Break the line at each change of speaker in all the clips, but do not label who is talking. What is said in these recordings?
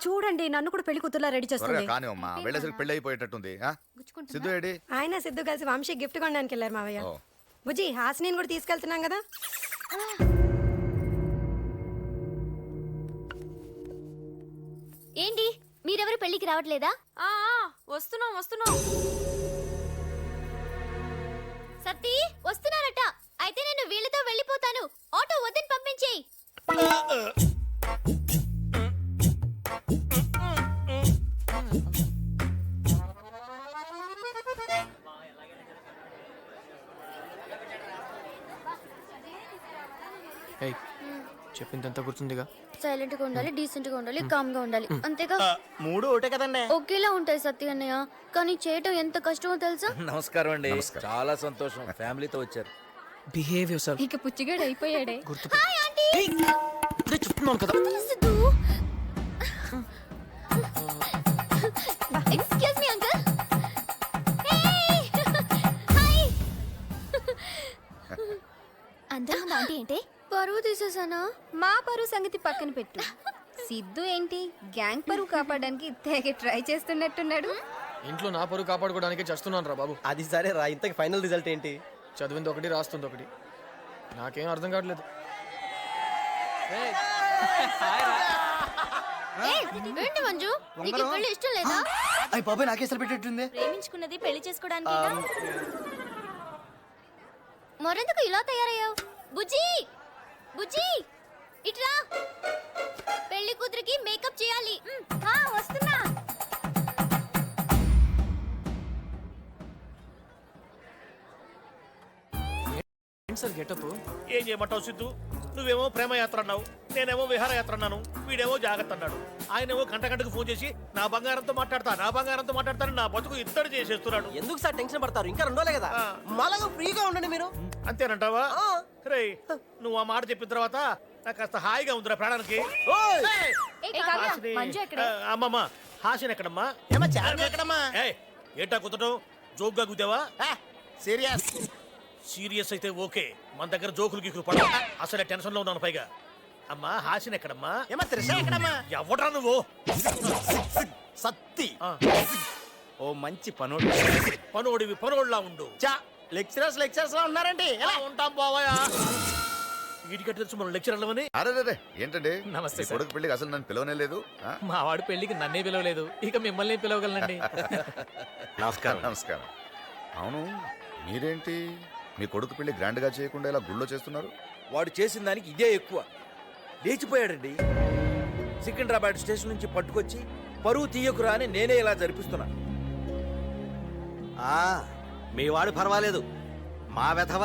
చూడండి నన్ను కూడా పెళ్లి కూతుర్లా రెడీ చేస్తుంది.
కానీ అమ్మా వెళ్ళేసరికి పెళ్లి అయిపోయేటట్టుంది. సిద్ధు ఏడి?
ఆయన సిద్ధు కలిసి వంశీ గిఫ్ట్ కొనడానికి వెళ్ళారు మావయ్య. బుజ్జి హాసిని కూడా తీసుకెళ్తున్నాం కదా.
ఏంటి మీరెవరు పెళ్లికి రావట్లేదా?
వస్తున్నాం.
సత్తి వస్తున్నారట. అయితే నేను వీళ్ళతో వెళ్ళిపోతాను. ఆటో వద్దని పంపించేయి.
చెప్పిందంతా గుర్తుందిగా.
సైలెంట్ గా ఉండాలి, డీసెంట్ గా ఉండాలి, కామ్ గా ఉండాలి, అంతేగా?
మూడు ఒకటే కదండి.
ఒకేలా ఉంటాయి సత్తి అన్నయ్య, కానీ చేయటం ఎంత కష్టమో తెలుసా?
నమస్కారం అండి. చాలా సంతోషం ఫ్యామిలీతో వచ్చారు.
Behave yourself.
ఇక పుచ్చిగాడు అయిపోయాడే.
Hi aunty.
ఇప్పుడే చెప్తున్నాను కదా.
Excuse me uncle. హాయ్. అందరూ ఆంటీ ఏంటి? పరువు తీసేసానా?
మా పరువు సంగతి పక్కన పెట్టు. సిద్ధు ఏంటి గ్యాంగ్ పరువు కాపాడడానికి తెగ ట్రై చేస్తున్నట్టున్నాడు.
ఇంట్లో నా పరువు కాపాడుకోవడానికి చేస్తున్నాను రా బాబు.
అది సరే రా, ఇంతకి ఫైనల్ రిజల్ట్ ఏంటి?
చదివింది ఒకటి, రాస్తుంది ఒకటి. నాకేం అర్థం కావట్లేదు.
ఏంటి మంజు, నీకు పెళ్లి ఇష్టం లేదా?
అయ్యి బాబాయ్ నాకేసరి పెట్టేట్టుంది.
ప్రేమించుకున్నది పెళ్లి చేసుకోవడానికి. మరెందుకు ఇలా తయారయ్యావు? బుజ్జి బుజ్జి ఇట్రా, పెళ్లి కూతురికి మేకప్ చేయాలి. వస్తున్నా.
సార్ గెటప్
ఏం చేయమంటావు సిద్ధు? నువ్వేమో ప్రేమయాత్ర అన్నావు, నేనేమో విహారయాత్ర అన్నాను, వీడేమో జాగ్రత్త అన్నాడు. ఆయనేమో గంటకు ఫోన్ చేసి నా బంగారంతో మాట్లాడతాను నా బతుకు ఇద్దరు చేసేస్తున్నాడు.
ఎందుకు సార్ టెన్షన్ పడతారు? ఇంకా రెండోలే కదా, మాలాగా ఫ్రీగా ఉండండి మీరు.
అంతేనంటావా? రే, నువ్వు ఆ మాట చెప్పిన తర్వాత నాకు కాస్త హాయిగా ఉందిరా ప్రాణానికి. అమ్మమ్మ హాసిని ఎక్కడమ్మా?
ఎక్కడమ్మా?
ఏటా కుదటం? జోక్గా కుదేవా? సీరియస్ అయితే ఓకే, మన దగ్గర జోకులు గీకులు పడ. అసలే టెన్షన్ లో ఉన్నాను పైగా. అమ్మా హాసిని ఎక్కడమ్మా? ఎవడ్రా నువ్వు?
సత్తి ఓ మంచి
పనోడిలా ఉండు.
లెక్చరర్స్ లా ఉన్నారండి.
ఎలా ఉంటాం బావయ్య? వీటికి తెలుసు మనం లెక్చరర్లమని.
అరే ఏంటండి?
నమస్తే
మీ కొడుకు పెళ్లికి అసలు నన్ను పిలవనే లేదు.
మా వాడి పెళ్లికి నన్నే పిలవలేదు, ఇక మిమ్మల్ని పిలవగలనండి.
నమస్కారం. అవును, మీరేంటి మీ కొడుకు పెళ్లి గ్రాండ్ గా చేయకుండా ఇలా గుళ్ళో చేస్తున్నారు?
వాడు చేసిన దానికి ఇదే ఎక్కువ. లేచిపోయాడండి. సికింద్రాబాద్ స్టేషన్ నుంచి పట్టుకొచ్చి పరువు తీయకురా అని నేనే ఇలా జరిపిస్తున్నా.
మీ వాడు పర్వాలేదు. మా వెధవ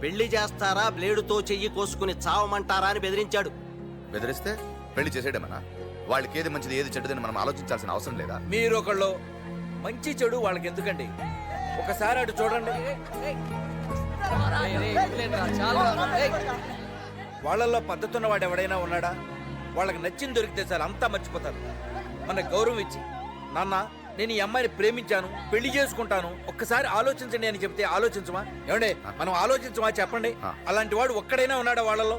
పెళ్లి చేస్తారా బ్లేడుతో చెయ్యి కోసుకుని చావమంటారా అని బెదిరించాడు.
బెదిరిస్తే పెళ్లి చేసేయడమనా? వాళ్ళకి ఏది మంచిది ఏది చెడ్డదని మనం ఆలోచించాల్సిన అవసరం లేదా?
మీరొకళ్ళు మంచి చెడు వాళ్ళకి ఎందుకండి? ఒకసారి అటు చూడండి. వాళ్ళల్లో పద్ధతున్న వాడు ఎవడైనా ఉన్నాడా? వాళ్ళకి నచ్చింది దొరికితే సార్ అంతా మర్చిపోతారు. మన గౌరవం ఇచ్చి, నాన్న నేను ఈ అమ్మాయిని ప్రేమించాను, పెళ్లి చేసుకుంటాను, ఒక్కసారి ఆలోచించండి అని చెప్తే ఆలోచించమా? ఏమండే మనం ఆలోచించమా చెప్పండి? అలాంటి వాడు ఒక్కడైనా ఉన్నాడా వాళ్ళలో?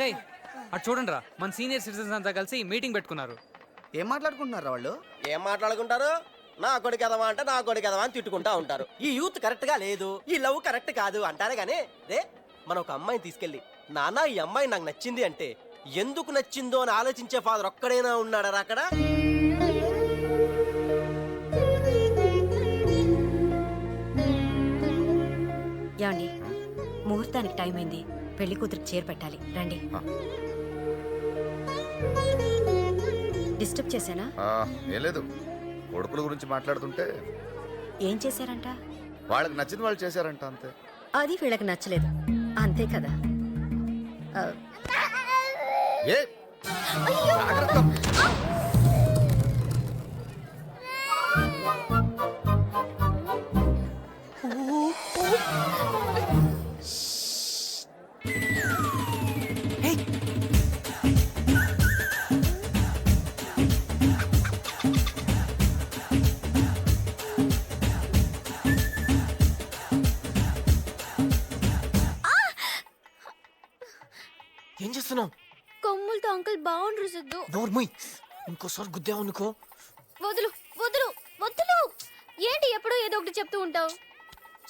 రే అటు చూడండి రా, మన సీనియర్ సిటిజన్స్ అంతా కలిసి మీటింగ్ పెట్టుకున్నారు.
ఏం మాట్లాడుకుంటున్నారా వాళ్ళు?
ఏం మాట్లాడుకుంటారు? నా కొడుకు ఎదవా అంటే నా కొడుకు ఎదవా అని తిట్టుకుంటా ఉంటారు. ఈ యూత్ కరెక్ట్ గా లేదు, ఈ లవ్ కరెక్ట్ కాదు అంటారే గానీ రే మనం ఒక అమ్మాయిని తీసుకెళ్ళి నాన్న ఈ అమ్మాయి నాకు నచ్చింది అంటే ఎందుకు నచ్చిందో అని ఆలోచించే ఫాదర్ ఒక్కడైనా ఉన్నాడరా అక్కడ?
ఏమండి, ముహూర్తానికి టైం అయింది, పెళ్లి కూతురికి చీర పెట్టాలి, రండి. డిస్టర్బ్ చేశానా?
ఏం లేదు, కొడుకుల గురించి మాట్లాడుతుంటే.
ఏం చేశారంట?
వాళ్ళకి నచ్చిన వాళ్ళు చేశారంట, అంతే.
అది వీళ్ళకి నచ్చలేదు, అంతే కదా.
ఏ జాగ్రత్త.
చేస్తున్నావు?
కొమ్ములతో అంకుల్ బాగుండ్రు సిద్ధు.
నోర్మయ్, ఇంకోసారి గుద్దావు అనుకో.
వదులు వదులు వదులు. ఏంటి ఎప్పుడూ ఏదో ఒకటి చెప్తూ ఉంటావు?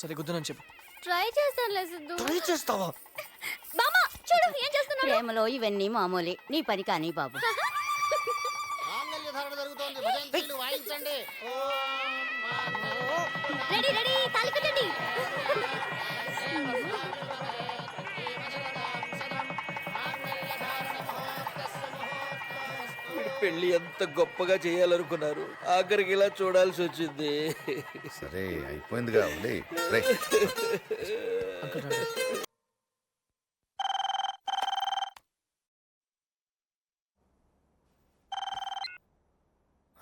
సరే గుద్దానని చెప్పు.
ట్రై చేస్తానులే సిద్ధు.
ట్రై చేస్తావా?
బామా చూడు ఏం చేస్తున్నాడు.
ప్రేమలో ఇవన్నీ మామూలే, నీ పని కానీ బాబు.
రెడీ రెడీ తాళి కట్టండి.
వీడి పెళ్లి ఎంత గొప్పగా చేయాలనుకున్నారు, ఆఖరికి ఇలా చూడాల్సి వచ్చింది.
సరే అయిపోయిందిగా ఉంది. రే
అంకుల్ రండి.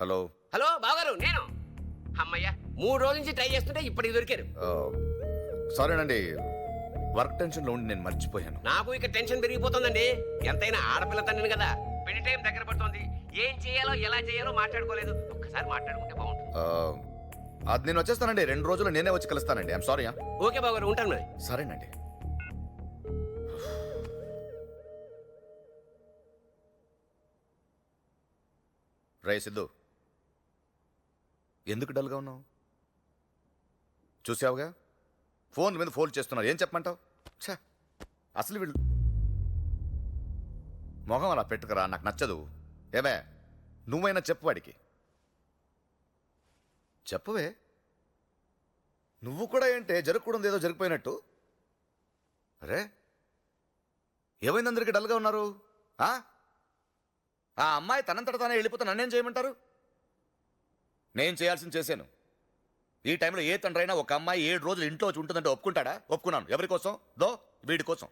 హలో.
హలో బావగారు, నేను అమ్మయ్య 3 రోజుల నుంచి ట్రై చేస్తుంటే ఇప్పటికి దొరికారు.
సారీనండి, వర్క్ టెన్షన్లో ఉండి నేను మర్చిపోయాను.
నాకు ఇక టెన్షన్ పెరిగిపోతుందండి. ఎంతైనా ఆడపిల్ల తండ్రిని కదా. పెళ్లి టైం దగ్గర పడుతోంది. ఏం చేయాలో ఎలా చేయాలో మాట్లాడుకోలేదు. ఒక్కసారి మాట్లాడుకుంటే బాగుంటుంది.
అది నేను వచ్చేస్తానండి, 2 రోజులు నేనే వచ్చి కలుస్తానండి. I'm sorry.
ఓకే బావగారు, ఉంటాను మరి.
సరేనండి. రే సిద్ధు, ఎందుకు డల్గా ఉన్నావు? చూసావుగా, ఫోన్ మీద ఫోన్ చేస్తున్నారు. ఏం చెప్పమంటావు? ఛా, అసలు వీళ్ళు మొహం అలా పెట్టుకురా, నాకు నచ్చదు. ఏమే, నువ్వైనా చెప్పు వాడికి. చెప్పవే. నువ్వు కూడా ఏంటే జరగకూడదు ఏదో జరిగిపోయినట్టు? అరే ఏమైంది, అందరికీ డల్గా ఉన్నారు? ఆ అమ్మాయి తనంతట తానే వెళ్ళిపోతే నన్నేం చేయమంటారు? నేను చేయాల్సింది చేశాను. ఈ టైంలో ఏ తండ్రైనా ఒక అమ్మాయి 7 రోజులు ఇంట్లో వచ్చి ఉంటుందంటే ఒప్పుకుంటాడా? ఒప్పుకున్నాను. ఎవరి కోసం? వీడి కోసం.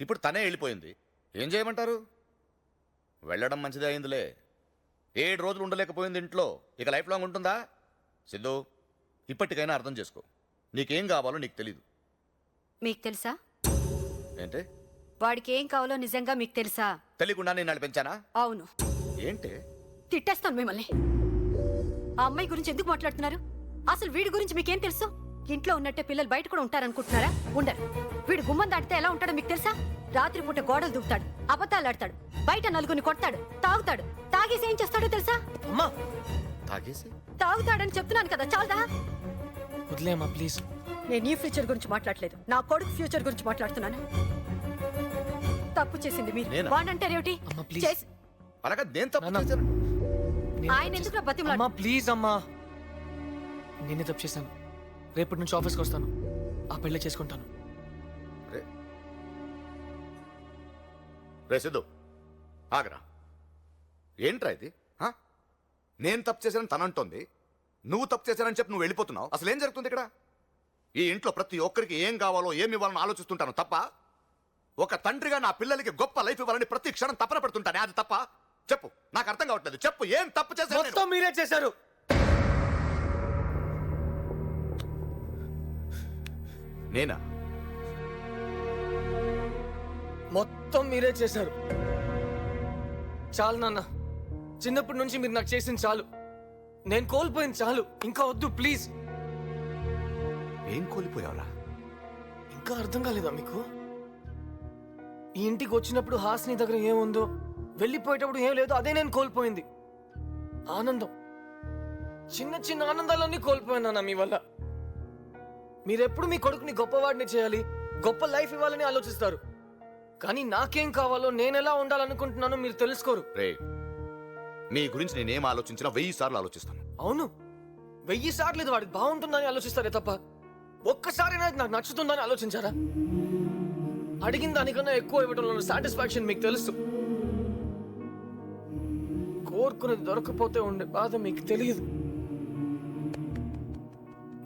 ఇప్పుడు తనే వెళ్ళిపోయింది, ఏం చేయమంటారు? వెళ్ళడం మంచిదే అయిందిలే. 7 రోజులు ఉండలేకపోయింది ఇంట్లో, ఇక లైఫ్ లాంగ్ ఉంటుందా? సిద్ధు, ఇప్పటికైనా అర్థం చేసుకో. నీకేం కావాలో నీకు తెలీదు.
మీకు తెలుసా?
ఏంటి?
వాడికి ఏం కావాలో నిజంగా మీకు తెలుసా?
తెలియకుండా నేను నడిపించానా?
అవును.
ఏంటి?
తిట్టేస్తాను మిమ్మల్ని. ఆ అమ్మాయి గురించి ఎందుకు మాట్లాడుతున్నారు? అసలు వీడి గురించి మీకేం తెలుసు? ఇంట్లో ఉన్నట్టే పిల్లలు బయట కూడా ఉంటారనుకుంటున్నారా? ఉండరు. వీడు గుమ్మం దాటితే ఎలా ఉంటాడో మీకు తెలుసా? రాత్రిపూట గోడలు దూకుతాడు, అబద్ధాలు ఆడతాడు, బయట నలుగురిని కొడతాడు, తాగుతాడు. తాగేసి ఏం చేస్తాడో తెలుసా?
అమ్మా
తాగేసి
తాగుతాడని చెప్తున్నాను కదా, చాలదా?
వదిలే అమ్మా ప్లీజ్.
నేను నీ ఫ్యూచర్ గురించి మాట్లాడలేదు, నా కొడుకు ఫ్యూచర్ గురించి మాట్లాడుతున్నాను. తప్పు చేసింది మీరు.
నేనా?
వాడంటారేమిటి?
అమ్మా ప్లీజ్.
అలాగా నేను తప్పు
నాన్న.
చేశాను.
ఆయన ఎందుకు బతిమలాడు?
అమ్మా ప్లీజ్ అమ్మా, నేనే తప్పు చేశాను. రేపటి నుంచి ఆఫీస్కి వస్తాను, ఆ పెళ్ళి చేసుకుంటాను.
రే సిద్ధు, ఆగరా. ఏంట్రా ఇది? నేను తప్పు చేశానని తనంటోంది, నువ్వు తప్పు చేశానని చెప్పి నువ్వు వెళ్ళిపోతున్నావు. అసలు ఏం జరుగుతుంది ఇక్కడ? ఈ ఇంట్లో ప్రతి ఒక్కరికి ఏం కావాలో ఏమి ఇవ్వాలని ఆలోచిస్తుంటాను తప్ప, ఒక తండ్రిగా నా పిల్లలకి గొప్ప లైఫ్ ఇవ్వాలని ప్రతి క్షణం తపన పడుతుంటానే. అది తప్ప? చెప్పు, నాకు అర్థం కావట్లేదు. చెప్పు, ఏం తప్పు చేశాను?
మొత్తం మీరే చేశారు.
నేనా?
మొత్తం మీరే చేశారు. చాలు నాన్న, చిన్నప్పటి నుంచి మీరు నాకు చేసింది చాలు. నేను కోల్పోయింది చాలు, ఇంకా వద్దు ప్లీజ్.
ఏం కోల్పోయావురా?
ఇంకా అర్థం కాలేదా మీకు? ఈ ఇంటికి వచ్చినప్పుడు హాస్ని దగ్గర ఏముందో, వెళ్ళిపోయేటప్పుడు ఏం లేదో అదే నేను కోల్పోయింది. ఆనందం, చిన్న చిన్న ఆనందాలన్నీ కోల్పోయాను మీ వల్ల. మీరెప్పుడు మీ కొడుకుని గొప్పవాడిని చేయాలి, గొప్ప లైఫ్ ఇవ్వాలని ఆలోచిస్తారు. కానీ నాకేం కావాలో, నేనెలా ఉండాలనుకుంటున్నానో మీరు తెలుసుకోరు.
రే, నీ గురించి నేనేం ఆలోచించినా 1000 సార్లు ఆలోచిస్తాను.
అవును, 1000 సార్లు ఇది వాడికి బాగుంటుందని ఆలోచిస్తారే తప్ప ఒక్కసారైనా నాకు నచ్చుతుందని ఆలోచించారా? అడిగిన దానికన్నా ఎక్కువ ఇవ్వడంలో సాటిస్ఫాక్షన్ మీకు తెలుసు. కోరుకునేది దొరకపోతే ఉండే బాధ మీకు తెలియదు.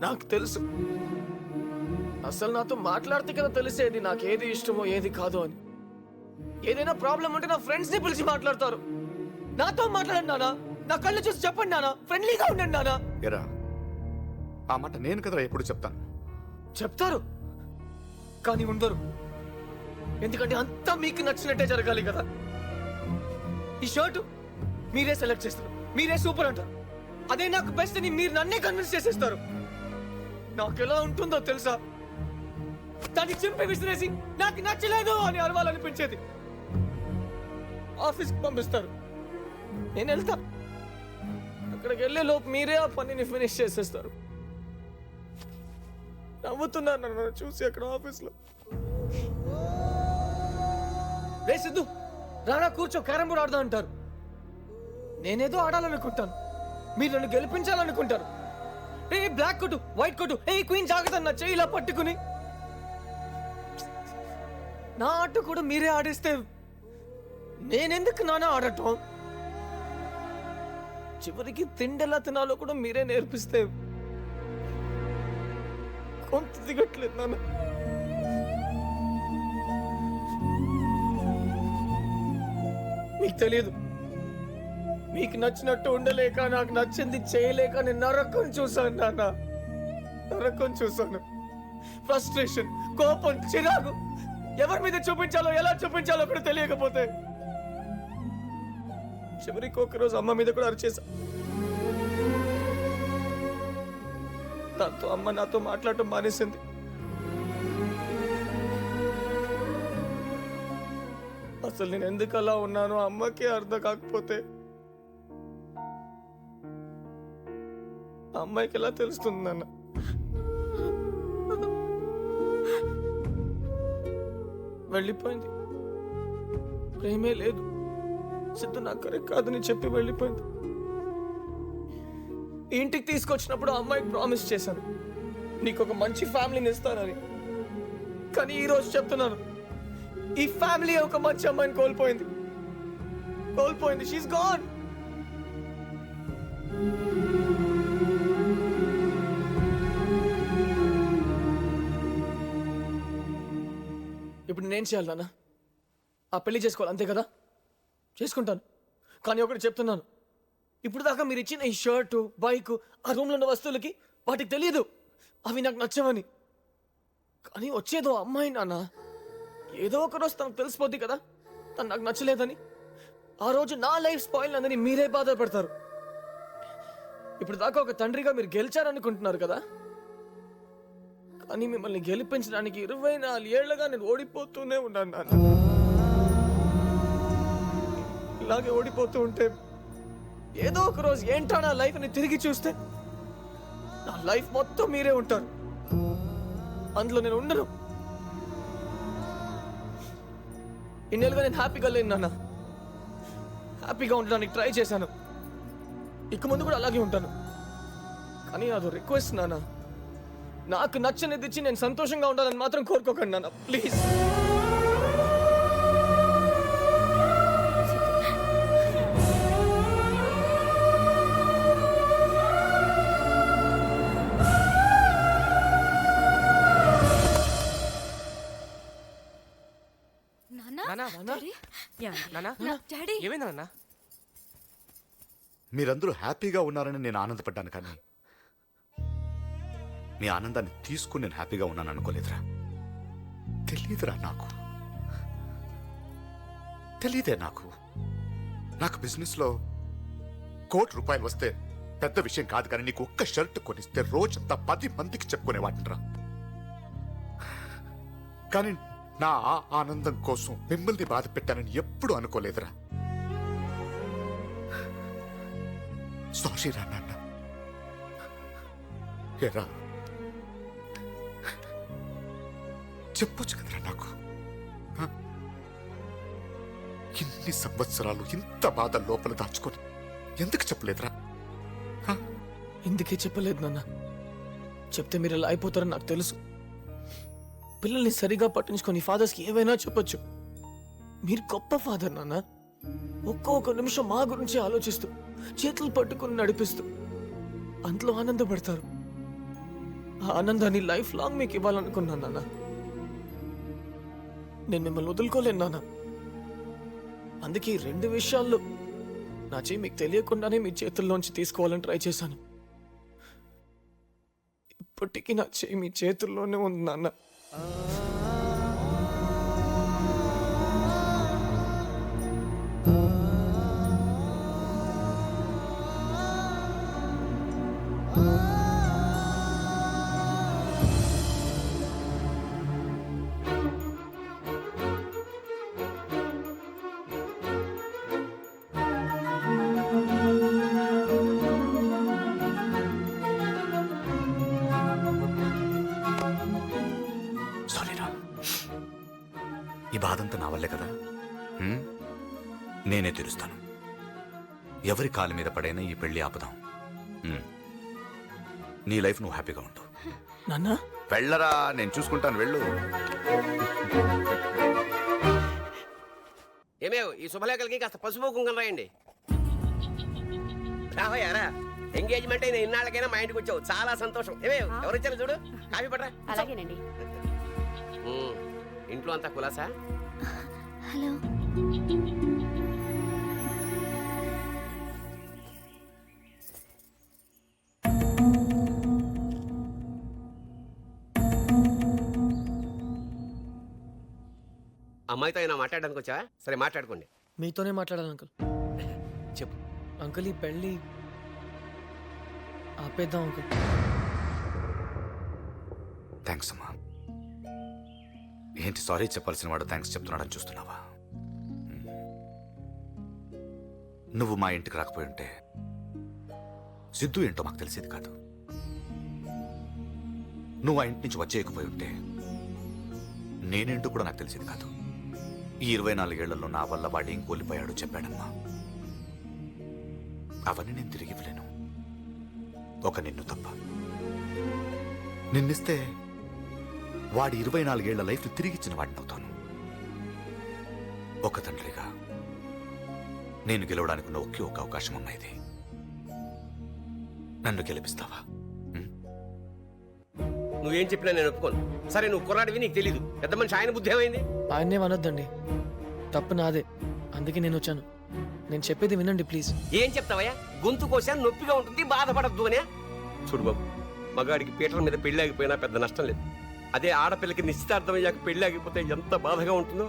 నాకు తెలుసు. అసలు నాతో మాట్లాడితే కదా తెలిసేది నాకు ఏది ఇష్టమో ఏది కాదో అని. ఏదైనా ప్రాబ్లం ఉంటే నా ఫ్రెండ్స్ ని పిలిచి మాట్లాడతారు. నాతో మాట్లాడండి నానా, నా కళ్ళు చూసి చెప్పండి నానా, ఫ్రెండ్లీగా ఉండండి నానా.
ఎరా, ఆ మాట నేను కదరా ఎప్పుడు చెప్తాను.
చెప్తారు కానీ ఉండరు. ఎందుకంటే అంతా మీకు నచ్చినట్టే జరగాలి కదా. ఈ షర్టు మీరే సెలెక్ట్ చేస్తారు, మీరే సూపర్ అంటారు. అదే నాకు బెస్ట్ అని మీరు నన్నే కన్విన్స్ చేసేస్తారు. నాకు ఎలా ఉంటుందో తెలుసా? దాన్ని చింపి విసిరేసి నాకు నచ్చలేదు అని అరవాలనిపించేది. ఆఫీస్కి పంపిస్తారు, నేను వెళ్తా. అక్కడికి వెళ్ళే లోపు మీరే ఆ పనిని ఫినిష్ చేసేస్తారు. నవ్వుతున్నారు నన్ను చూసి అక్కడ ఆఫీస్లో. రే సిద్ధు, రానా కూర్చో, క్యారం బోర్డ్ ఆడదా అంటారు. నేనేదో ఆడాలనుకుంటాను, మీరు నన్ను గెలిపించాలనుకుంటారు. ఏ బ్లాక్ కొట్టు, వైట్ కొట్టు, ఏ క్వీన్ జాగ్రత్త నా చెయ్యి ఇలా పట్టుకుని. నా ఆట కూడా మీరే ఆడిస్తే నేనెందుకు నాన్న ఆడటం? చివరికి తిండెలా తినాలో కూడా మీరే నేర్పిస్తే కొంత దిగట్లేదు నాన్న. మీకు తెలియదు, మీకు నచ్చినట్టు ఉండలేక, నాకు నచ్చింది చేయలేక నేను నరకం చూశాను నాన్న. నరకం చూశాను. ఫ్రస్ట్రేషన్, కోపం, చిరాకు ఎవరి మీద చూపించాలో, ఎలా చూపించాలో కూడా తెలియకపోతే చివరికి ఒకరోజు అమ్మ మీద కూడా అరిచేసా. దాంతో అమ్మ నాతో మాట్లాడటం మానేసింది. అసలు నేను ఎందుకు అలా ఉన్నానో అమ్మకే అర్థం కాకపోతే అమ్మాయికి ఎలా తెలుస్తుంది నాన్న? వెళ్ళిపోయింది. ప్రేమే లేదు, సిద్ధు నాకు కరెక్ట్ కాదని చెప్పి వెళ్ళిపోయింది. ఇంటికి తీసుకొచ్చినప్పుడు అమ్మాయికి ప్రామిస్ చేశాను, నీకు ఒక మంచి ఫ్యామిలీని ఇస్తానని. కానీ ఈ రోజు చెప్తున్నాను, ఈ ఫ్యామిలీ ఒక మంచి అమ్మాయిని కోల్పోయింది. She is gone. ఇప్పుడు నేనేం చేయాలి నాన్న? ఆ పెళ్లి చేసుకోవాలి అంతే కదా? చేసుకుంటాను. కానీ ఒకటి చెప్తున్నాను, ఇప్పుడు దాకా మీరు ఇచ్చిన ఈ షర్టు, బైకు, ఆ రూమ్లో ఉన్న వస్తువులకి వాటికి తెలియదు అవి నాకు నచ్చవని. కానీ వచ్చేదో అమ్మాయి నాన్న. ఏదో ఒక రోజు తనకు తెలిసిపోద్ది కదా తను నాకు నచ్చలేదని. ఆ రోజు నా లైఫ్ స్పాయిల్ అందని మీరే బాధపడతారు. ఇప్పుడు దాకా ఒక తండ్రిగా మీరు గెలిచారనుకుంటున్నారు కదా, కానీ మిమ్మల్ని గెలిపించడానికి 24 ఏళ్లుగా నేను ఓడిపోతూనే ఉన్నాను నాన్న. ఇలాగే ఓడిపోతూ ఉంటే ఏదో ఒక రోజు ఏంటా నా లైఫ్ ని తిరిగి చూస్తే నా లైఫ్ మొత్తం మీరే ఉంటారు, అందులో నేను ఉండను. ఇన్నేళ్ళుగా నేను హ్యాపీగా లేను నాన్న. హ్యాపీగా ఉండడానికి ట్రై చేశాను, ఇక ముందు కూడా అలాగే ఉంటాను. కానీ అదో రిక్వెస్ట్ నాన్న, నాకు నచ్చనిది ఇచ్చి నేను సంతోషంగా ఉండాలని మాత్రం కోరుకోకండి నాన్న, ప్లీజ్.
ఏమైందన్నా?
మీరందరూ హ్యాపీగా ఉన్నారని నేను ఆనందపడ్డాను, కానీ మీ ఆనందాన్ని తీసుకుని నేను హ్యాపీగా ఉన్నాను అనుకోలేదురా. తెలియదురా నాకు, తెలియదే నాకు. నాకు బిజినెస్లో ₹1,00,00,000 వస్తే పెద్ద విషయం కాదు, కానీ నీకు ఒక్క షర్ట్ కొనిస్తే రోజంతా 10 మందికి చెప్పుకునేవాటిరా. కానీ నా ఆనందం కోసం మిమ్మల్ని బాధ పెట్టానని ఎప్పుడు అనుకోలేదురా. సారీ రా నాన్న. ఎరా చెప్పొచ్చు కదరా నాకు. ఇన్ని సంవత్సరాలు ఇంత బాధ లోపల దాచుకొని ఎందుకు చెప్పలేదురా?
ఎందుకే చెప్పలేదు నాన్న? చెప్తే మీరు ఇలా అయిపోతారని నాకు తెలుసు. పిల్లల్ని సరిగా పట్టించుకొని ఫాదర్స్కి ఏవైనా చెప్పొచ్చు. మీరు గొప్ప ఫాదర్ నాన్న. ఒక్కొక్క నిమిషం మా గురించి ఆలోచిస్తూ, చేతులు పట్టుకుని నడిపిస్తూ అందులో ఆనందపడతారు. ఆ ఆనందాన్ని లైఫ్ లాంగ్ మీకు ఇవ్వాలనుకున్నాను నాన్న. నేను మిమ్మల్ని వదులుకోలేను నాన్న. అందుకే ఈ 2 విషయాల్లో నా చేయి మీకు తెలియకుండానే మీ చేతుల్లోంచి తీసుకోవాలని ట్రై చేశాను. ఇప్పటికీ నా చేయి మీ చేతుల్లోనే ఉంది నాన్న.
బాధంతా నా వల్లే కదా. హ్మ్? నేనే తీరుస్తాను. ఎవరి కాలు మీద పడైనా ఈ పెళ్లి ఆపుదాం. హ్మ్. నీ లైఫ్ నువ్వు హ్యాపీగా ఉండు.
నాన్న
వెళ్ళరా, నేను చూసుకుంటాను. వెళ్ళు.
ఏమేవ్ ఈ శుభలేఖలకి కాస్త పసుపు కుంకుమ రాయండి. రావయ్యారా, ఎంగేజ్మెంట్ అయిన ఇన్నాళ్ళకైనా మా ఇంటికి వచ్చావు, చాలా సంతోషం. ఏమేవ్ ఎవరు వచ్చారు చూడు, కాఫీ పడరా.
అలాగేనండి.
ఇంట్లో అంతా కులాసా?
హలో.
అమ్మాయితో అయినా మాట్లాడడానికి వచ్చా? సరే మాట్లాడుకోండి.
మీతోనే మాట్లాడాలి అంకుల్.
చెప్పు.
అంకుల్ ఈ పెళ్ళి ఆపేద్దాం అంకుల్.
థ్యాంక్స్ అమ్మా. ఏంటి సారీ చెప్పాల్సిన వాడు థ్యాంక్స్ చెప్తున్నాడని చూస్తున్నావా? నువ్వు మా ఇంటికి రాకపోయి ఉంటే సిద్ధు ఏంటో మాకు తెలిసేది కాదు. నువ్వు ఆ ఇంటి నుంచి వచ్చేయకపోయి ఉంటే నేనేంటో కూడా నాకు తెలిసేది కాదు. ఈ 24 ఏళ్లలో నా వల్ల వాడు ఏం కోల్పోయాడో చెప్పాడమ్మా. అవన్నీ నేను తిరిగి ఇవ్వలేను, ఒక నిన్ను తప్ప. నిన్నిస్తే వాడి 24 ఏళ్ల లైఫ్ తిరిగిచ్చిన వాడిని అవుతాను. ఒక తండ్రిగా నేను గెలవడానికి ఉన్న ఒకే ఒక అవకాశం అమ్మా ఇది. నన్ను గెలిపిస్తావా?
నువ్వేం చెప్పినా నేను ఒప్పుకోను. సరే నువ్వు కుర్రాడివి, నీకు తెలీదు. పెద్ద మనిషి ఆయన బుద్ధి ఏమైంది?
ఆయన్నే అనొద్దండి, తప్పు నాదే. అందుకే నేను వచ్చాను. నేను చెప్పేది వినండి ప్లీజ్.
ఏం చెప్తావయ్యా? గొంతు కోసా నొప్పిగా ఉంటుంది, బాధపడద్దు అనే. చూడు బాబు, మగాడికి పీటల మీద పెళ్లి ఆగిపోయినా పెద్ద నష్టం లేదు. అదే ఆడపిల్లకి నిశ్చితార్థం అయ్యాక పెళ్లి ఆగిపోతే ఎంత బాధగా ఉంటుందో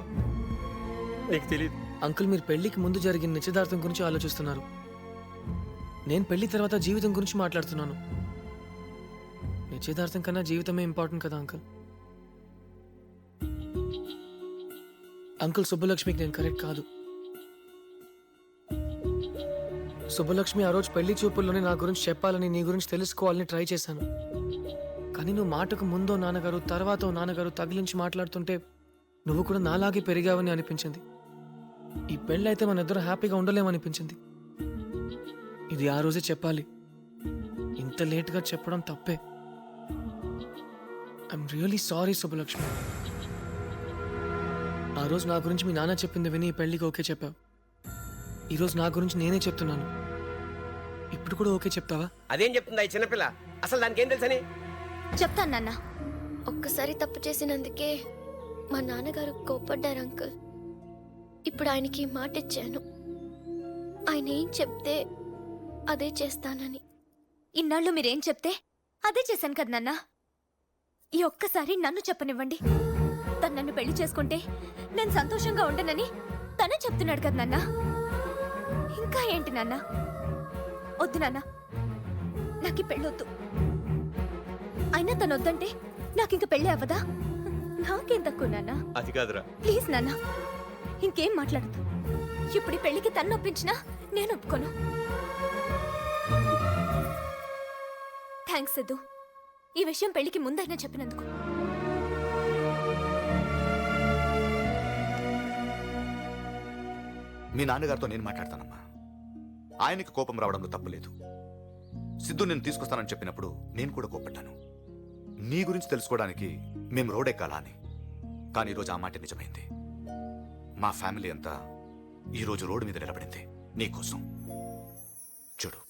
నీకు తెలియదు.
అంకుల్ మీరు పెళ్లికి ముందు జరిగిన నిశ్చితార్థం గురించి ఆలోచిస్తున్నారు. నేను పెళ్లి తర్వాత జీవితం గురించి మాట్లాడుతున్నాను. నిశ్చితార్థం కన్నా జీవితమే ఇంపార్టెంట్ కదా అంకుల్. అంకుల్ సుబ్బలక్ష్మికి నేను కరెక్ట్ కాదు. సుబ్బలక్ష్మి ఆ రోజు పెళ్లి చూపుల్లోనే నా గురించి చెప్పాలని, నీ గురించి తెలుసుకోవాలని ట్రై చేశాను. కానీ నువ్వు మాటకు ముందో నాన్నగారు, తర్వాతో నాన్నగారు తగిలించి మాట్లాడుతుంటే నువ్వు కూడా నాలాగే పెరిగావని అనిపించింది. ఈ పెళ్ళైతే మన ఇద్దరు హ్యాపీగా ఉండలేమనిపించింది. ఇది ఆ రోజే చెప్పాలి. ఇంత లేట్గా చెప్పడం తప్పే. I'm really sorry Subbalakshmi. ఆ రోజు నా గురించి మీ నాన్న చెప్పింది విని ఈ పెళ్లికి ఓకే చెప్పావు. ఈరోజు నా గురించి నేనే చెప్తున్నాను. ఇప్పుడు కూడా ఓకే చెప్తావా?
అదేం చెప్తుందా ఈ చిన్నపిల్ల? అసలు దానికి ఏం తెలుసని?
చెప్తాను నాన్న. ఒక్కసారి తప్పు చేసినందుకే మా నాన్నగారు కోప్పడ్డారు అంకుల్. ఇప్పుడు ఆయనకి మాట ఇచ్చాను, ఆయన ఏం చెప్తే అదే చేస్తానని.
ఇన్నాళ్ళు మీరేం చెప్తే అదే చేశాను కదా నాన్న. ఈ ఒక్కసారి నన్ను చెప్పనివ్వండి. తను నన్ను పెళ్లి చేసుకుంటే నేను సంతోషంగా ఉండనని తనే చెప్తున్నాడు కదా నాన్న. ఇంకా ఏంటి నాన్న? వద్దు నాన్న, నాకు ఈ పెళ్ళొద్దు. అయినా తను వద్దంటే నాకింక పెళ్ళి అవ్వదా? నాకేం తక్కువ నాన్న?
అది కాదురా.
ప్లీజ్ నాన్న, ఇంకేం మాట్లాడద్దు. ఇప్పుడు ఈ పెళ్లికి తన్ను ఒప్పించినా నేను ఒప్పుకోను. థ్యాంక్స్ సిద్ధు, ఈ విషయం పెళ్లికి ముందైనా చెప్పినందుకు.
మీ నాన్నగారితో నేను మాట్లాడతానమ్మా. ఆయనకి కోపం రావడంలో తప్పులేదు. సిద్ధు నేను తీసుకొస్తానని చెప్పినప్పుడు నేను కూడా కోపడ్డాను. నీ గురించి తెలుసుకోవడానికి మేము రోడ్ ఎక్కాలా అని. కానీ ఈరోజు ఆ మాట నిజమైంది. మా ఫ్యామిలీ అంతా ఈరోజు రోడ్డు మీద నిలబడింది నీకోసం. చూడు,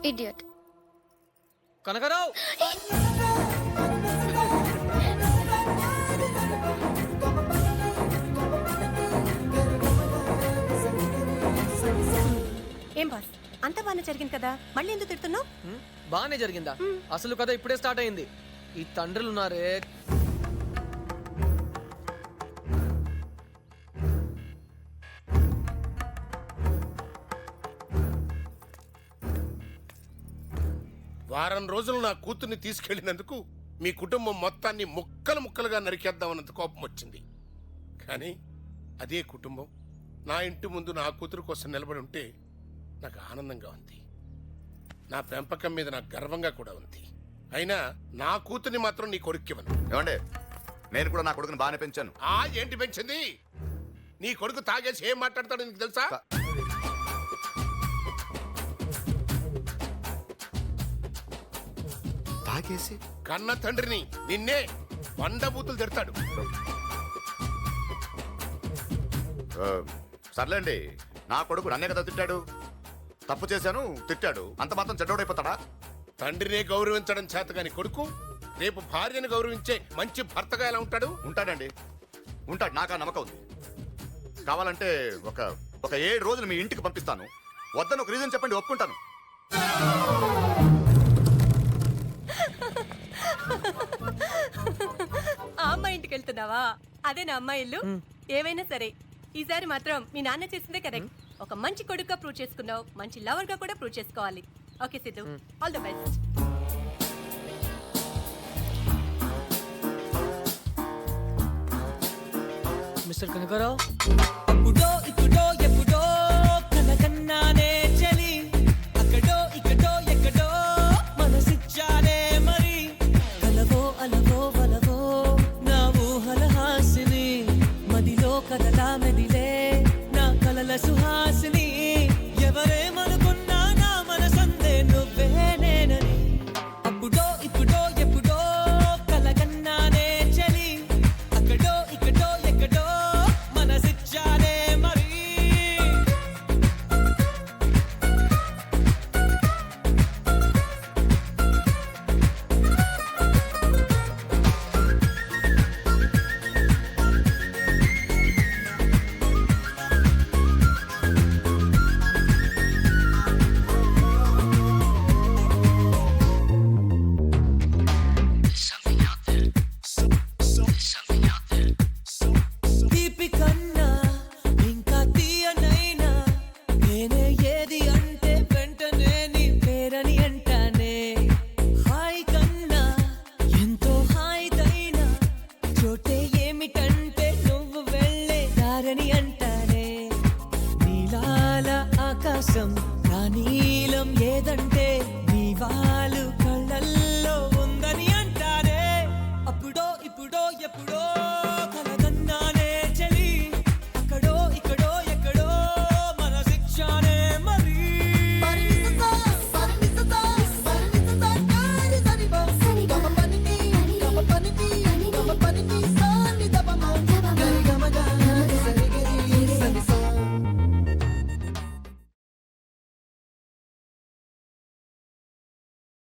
ఇడియట్.
కనకరావు,
ఏం బాస్, అంత బాగానే జరిగింది కదా, మళ్ళీ ఎందుకు తిడుతున్నావు?
బాగానే జరిగిందా? అసలు కథ ఇప్పుడే స్టార్ట్ అయింది. ఈ తండ్రులు ఉన్నారే.
వారం రోజులు నా కూతుర్ని తీసుకెళ్లినందుకు మీ కుటుంబం మొత్తాన్ని ముక్కలు ముక్కలుగా నరికేద్దామన్నంత కోపం వచ్చింది. కానీ అదే కుటుంబం నా ఇంటి ముందు నా కూతురు కోసం నిలబడి ఉంటే నాకు ఆనందంగా ఉంది. నా పెంపకం మీద నాకు గర్వంగా కూడా ఉంది. అయినా నా కూతుర్ని మాత్రం నీ కొడుక్కివ్వను.
ఏమండే, నేను కూడా నా కొడుకుని బాగానే పెంచాను.
ఏంటి పెంచింది? నీ కొడుకు తాగేసి ఏం మాట్లాడతాడో నీకు తెలుసా?
తాగేసి
కన్న తండ్రిని నిన్నే వండబూతులు తిడతాడు.
సర్లేండి, నా కొడుకు నన్నే కదా తిట్టాడు. తప్పు చేశాను, తిట్టాడు, అంత మాత్రం చెడ్డోడైపోతాడా?
తండ్రినే గౌరవించడం చేతగాని కొడుకు రేపు భార్యను గౌరవించే మంచి భర్తగా ఎలా ఉంటాడు?
ఉంటాడండి, ఉంటాడు. నాకు ఆ నమ్మకం ఉంది. కావాలంటే ఒక 7 రోజులు మీ ఇంటికి పంపిస్తాను. వద్దని ఒక రీజన్ చెప్పండి, ఒప్పుకుంటాను.
ఆ అమ్మాయి ఇంటికి వెళ్తున్నావా? అదే నా అమ్మాయి ఇల్లు. ఏమైనా సరే ఈసారి మాత్రం మీ నాన్న చేసిందే కరెక్ట్. ఒక మంచి కొడుకుగా ప్రూవ్ చేసుకున్నావు, మంచి లవర్ గా కూడా ప్రూవ్ చేసుకోవాలి. Okay Siddhu, all the best.
Mister Kanakarao,
అప్పుడో ఇప్పుడో ఎప్పుడో కలకన్నానే చలి, అక్కడో ఇక్కడో ఎక్కడో మనసిచ్చానే మరి, కలవో అలవో వలవో నా ఊహల హాసిని, మదిలో కదలా మెదిలే నా కలల సుహాసిని, ఎవరేమనుకున్నా నా మనసందే నువ్వే నేనని, అప్పుడో ఇప్పుడో ఎప్పుడో కలకన్నానే చలి, అక్కడో ఇక్కడో ఎక్కడో మనసిచ్చానే మరి. తీపి కన్నా ఇంకా తీయనైనా నేనే ఏది అంటే వెంటనే నీ పేరని అంటానే, హాయ్ కన్నా ఎంతో హాయిదైనా చోటే ఏమిటంటే నువ్వు వెళ్ళే దారని అంటానే, నీలాల ఆకాశం నా నీలం ఏదంటే